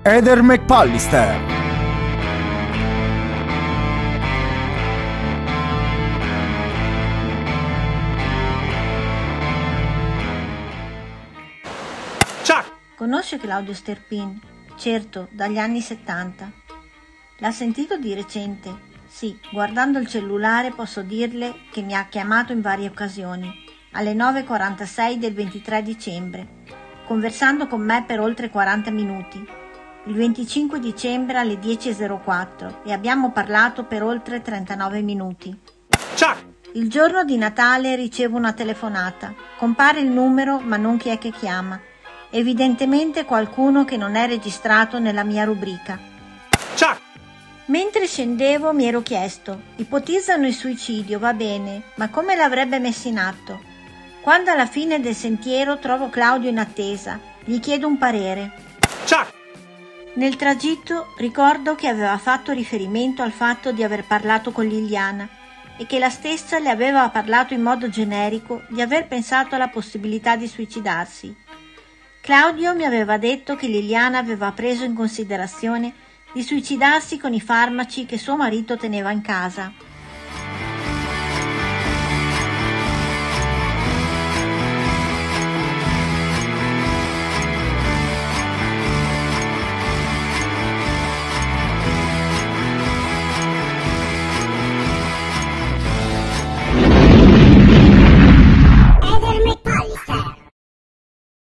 Heather McPallister. Chuck! Conosce Claudio Sterpin? Certo, dagli anni 70. L'ha sentito di recente? Sì, guardando il cellulare posso dirle che mi ha chiamato in varie occasioni, alle 9:46 del 23 dicembre, conversando con me per oltre 40 minuti. Il 25 dicembre alle 10:04 e abbiamo parlato per oltre 39 minuti. Chuck! Il giorno di Natale ricevo una telefonata. Compare il numero ma non chi è che chiama. Evidentemente qualcuno che non è registrato nella mia rubrica. Chuck! Mentre scendevo mi ero chiesto, ipotizzano il suicidio, va bene, ma come l'avrebbe messo in atto? Quando alla fine del sentiero trovo Claudio in attesa, gli chiedo un parere. Chuck! Nel tragitto ricordo che aveva fatto riferimento al fatto di aver parlato con Liliana e che la stessa le aveva parlato in modo generico di aver pensato alla possibilità di suicidarsi. Claudio mi aveva detto che Liliana aveva preso in considerazione di suicidarsi con i farmaci che suo marito teneva in casa